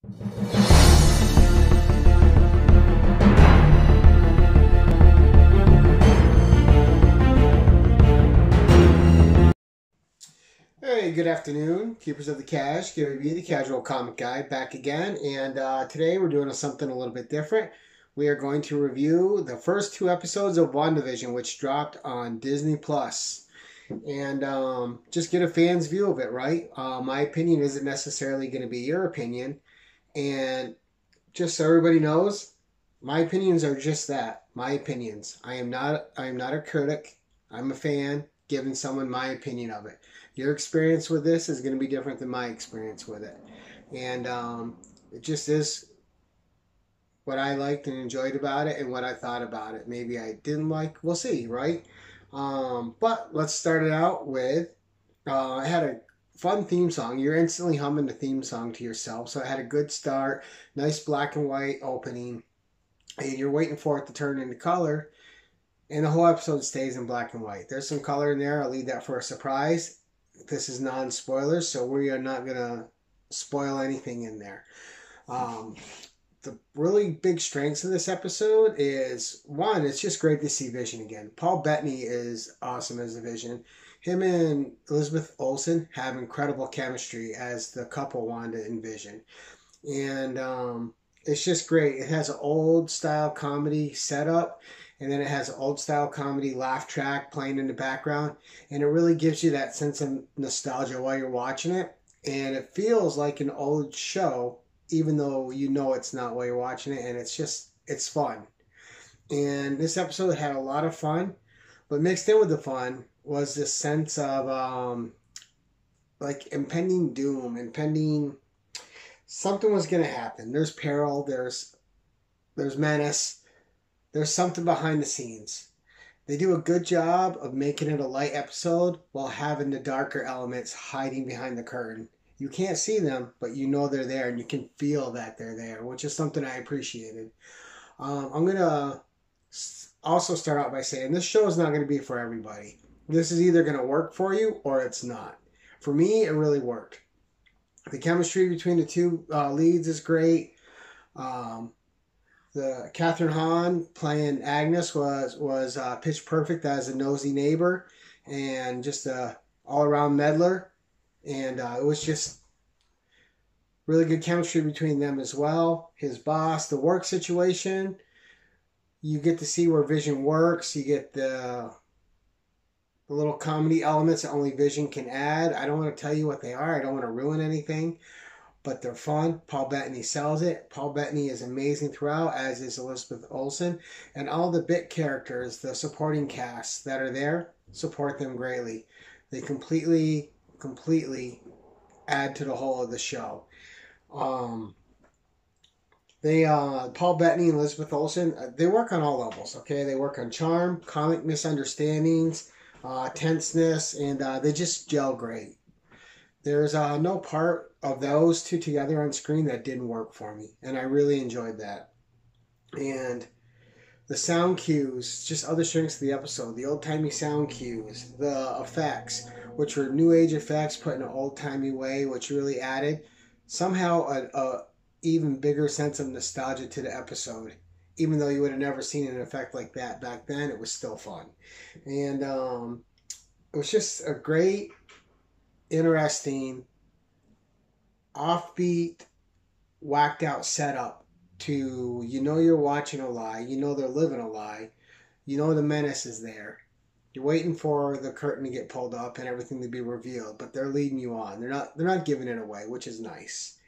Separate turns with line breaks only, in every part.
Hey, good afternoon, keepers of the cash. Gary B, the casual comic guy, back again. And today we're doing something a little bit different. We are going to review the first two episodes of WandaVision, which dropped on Disney Plus, and just get a fan's view of it. Right? My opinion isn't necessarily going to be your opinion, and just so everybody knows, my opinions are just that, my opinions. I am not a critic. I'm a fan giving someone my opinion of it. Your experience with this is going to be different than my experience with it. And it just is what I liked and enjoyed about it and what I thought about it. Maybe I didn't like, we'll see, right? But let's start it out with I had a fun theme song. You're instantly humming the theme song to yourself. So I had a good start, nice black and white opening, and you're waiting for it to turn into color, and the whole episode stays in black and white. There's some color in there. I'll leave that for a surprise. This is non-spoilers, so we are not gonna spoil anything in there. Um, the really big strengths of this episode is, one, it's just great to see Vision again. Paul Bettany is awesome as the Vision. Him and Elizabeth Olsen have incredible chemistry as the couple, Wanda and Vision. And it's just great. It has an old style comedy setup, and then it has an old style comedy laugh track playing in the background, and it really gives you that sense of nostalgia while you're watching it, and it feels like an old show, even though you know it's not while you're watching it, and it's fun. And this episode had a lot of fun, but mixed in with the fun was this sense of like impending doom, impending something was going to happen. There's peril, there's menace, there's something behind the scenes. They do a good job of making it a light episode while having the darker elements hiding behind the curtain. You can't see them, but you know they're there and you can feel that they're there, which is something I appreciated. I'm going to also start out by saying this show is not going to be for everybody. This is either going to work for you or it's not. For me, it really worked. The chemistry between the two leads is great. The Catherine Hahn playing Agnes was pitch perfect as a nosy neighbor and just a all around meddler, and it was just really good chemistry between them as well. His boss, the work situation, you get to see where Vision works. You get the little comedy elements that only Vision can add. I don't want to tell you what they are. I don't want to ruin anything, but they're fun. Paul Bettany sells it. Paul Bettany is amazing throughout, as is Elizabeth Olsen. And all the bit characters, the supporting cast that are there, support them greatly. They completely add to the whole of the show. Paul Bettany and Elizabeth Olsen, they work on all levels, okay? They work on charm, comic misunderstandings, tenseness, and they just gel great. There's no part of those two together on screen that didn't work for me, and I really enjoyed that. And the sound cues, just other strengths of the episode, the old-timey sound cues, the effects, which were new age effects put in an old-timey way, which really added somehow a even bigger sense of nostalgia to the episode. Even though you would have never seen an effect like that back then, it was still fun. And it was just a great, interesting, offbeat, whacked out setup to, you know, you're watching a lie, you know they're living a lie, you know the menace is there. You're waiting for the curtain to get pulled up and everything to be revealed, but they're leading you on. They're not giving it away, which is nice.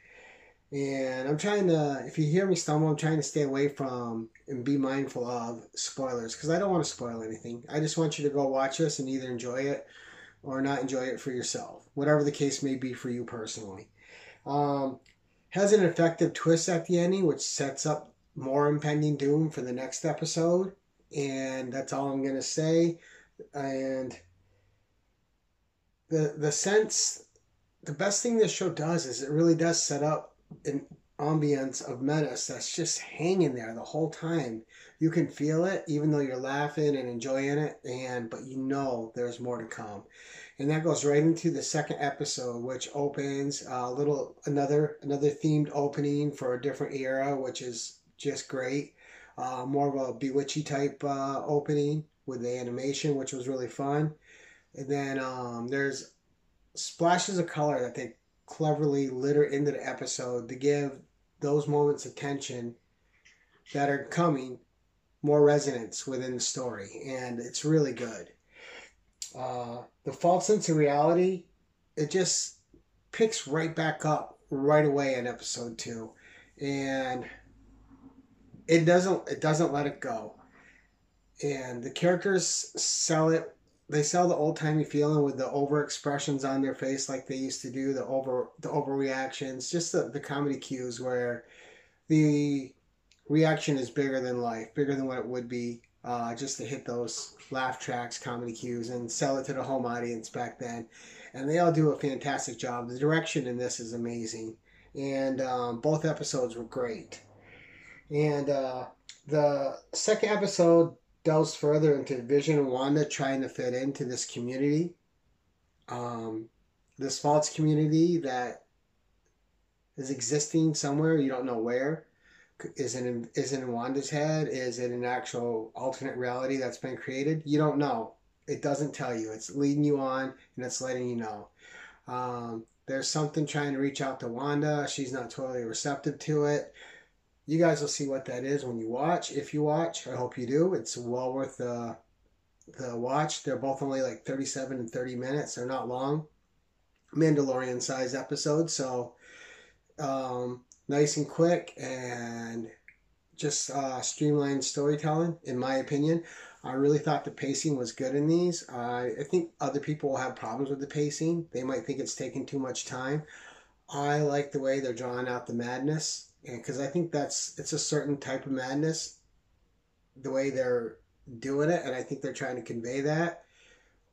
And I'm trying to, if you hear me stumble, I'm trying to stay away from and be mindful of spoilers because I don't want to spoil anything. I just want you to go watch this and either enjoy it or not enjoy it for yourself, whatever the case may be for you personally. Has an effective twist at the ending, which sets up more impending doom for the next episode. And that's all I'm going to say. And the best thing this show does is it really does set up ambience of menace that's just hanging there the whole time. You can feel it even though you're laughing and enjoying it, and but you know there's more to come. And that goes right into the second episode, which opens a little another themed opening for a different era, which is just great. More of a bewitchy type opening with the animation, which was really fun. And then there's splashes of color that they cleverly litter into the episode to give those moments of tension that are coming more resonance within the story, and it's really good. The false sense of reality, it just picks right back up right away in episode two, and it doesn't let it go. And the characters sell it. They sell the old timey feeling with the over expressions on their face, like they used to do, the overreactions, just the comedy cues where the reaction is bigger than life, bigger than what it would be, just to hit those laugh tracks, comedy cues, and sell it to the home audience back then. And they all do a fantastic job. The direction in this is amazing, and both episodes were great. And the second episode delves further into Vision and Wanda trying to fit into this community, um, this false community that is existing somewhere. You don't know where. Is it in Wanda's head? Is it an actual alternate reality that's been created? You don't know. It doesn't tell you. It's leading you on and it's letting you know. There's something trying to reach out to Wanda. She's not totally receptive to it. You guys will see what that is when you watch. If you watch, I hope you do. It's well worth the watch. They're both only like 37 and 30 minutes. They're not long. Mandalorian size episodes. So nice and quick and just streamlined storytelling, in my opinion. I really thought the pacing was good in these. I think other people will have problems with the pacing. They might think it's taking too much time. I like the way they're drawing out the madness, and because I think it's a certain type of madness, the way they're doing it, and I think they're trying to convey that.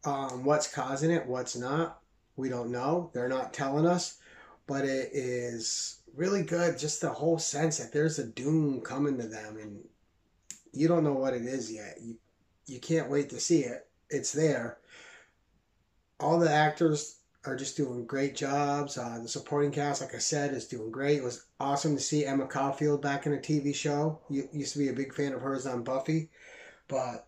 What's causing it, what's not, we don't know. They're not telling us, but it is really good. Just the whole sense that there's a doom coming to them, and you don't know what it is yet. You can't wait to see it. It's there. All the actors are just doing great jobs. The supporting cast, like I said, is doing great. It was awesome to see Emma Caulfield back in a TV show. Used to be a big fan of hers on Buffy, but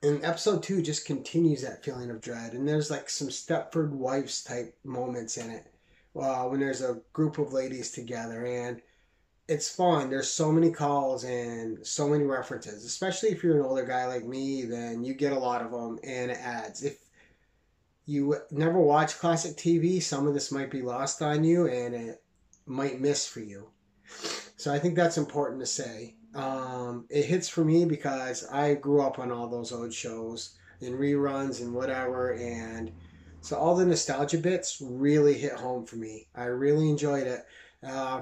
in episode two just continues that feeling of dread. And there's like some Stepford Wives type moments in it, when there's a group of ladies together, and it's fun. There's so many calls and so many references, especially if you're an older guy like me, then you get a lot of them and it adds. If you never watch classic TV, some of this might be lost on you and it might miss for you. So I think that's important to say. It hits for me because I grew up on all those old shows and reruns and whatever, and so all the nostalgia bits really hit home for me. I really enjoyed it.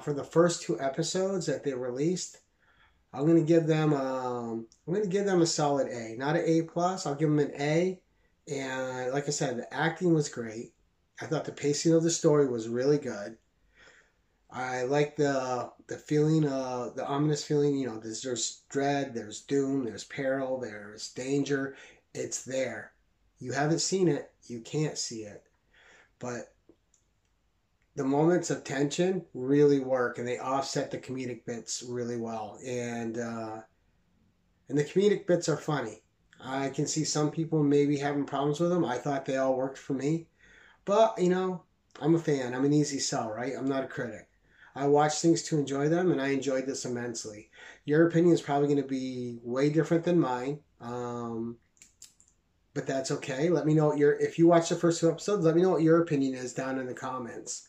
For the first two episodes that they released, I'm gonna give them a solid A, not an A plus. I'll give them an A. And like I said, the acting was great. I thought the pacing of the story was really good. I like the feeling, the ominous feeling. You know, there's dread, there's doom, there's peril, there's danger. It's there. You haven't seen it, you can't see it, but the moments of tension really work, and they offset the comedic bits really well. And the comedic bits are funny. I can see some people maybe having problems with them. I thought they all worked for me, but I'm a fan. I'm an easy sell, right? I'm not a critic. I watch things to enjoy them, and I enjoyed this immensely. Your opinion is probably going to be way different than mine, but that's okay. Let me know if you watch the first two episodes, let me know what your opinion is down in the comments.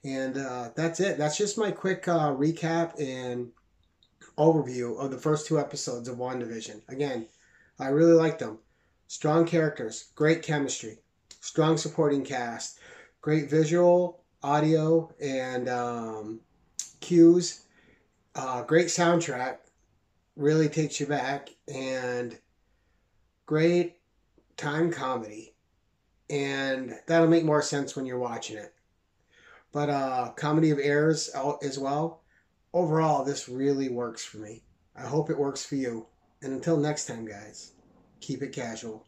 And that's it. That's just my quick recap and overview of the first two episodes of WandaVision. Again, I really liked them. Strong characters, great chemistry, strong supporting cast, great visual, audio, and cues, great soundtrack, really takes you back, and great time comedy. And that'll make more sense when you're watching it. but comedy of errors as well. Overall, this really works for me. I hope it works for you. And until next time, guys, keep it casual.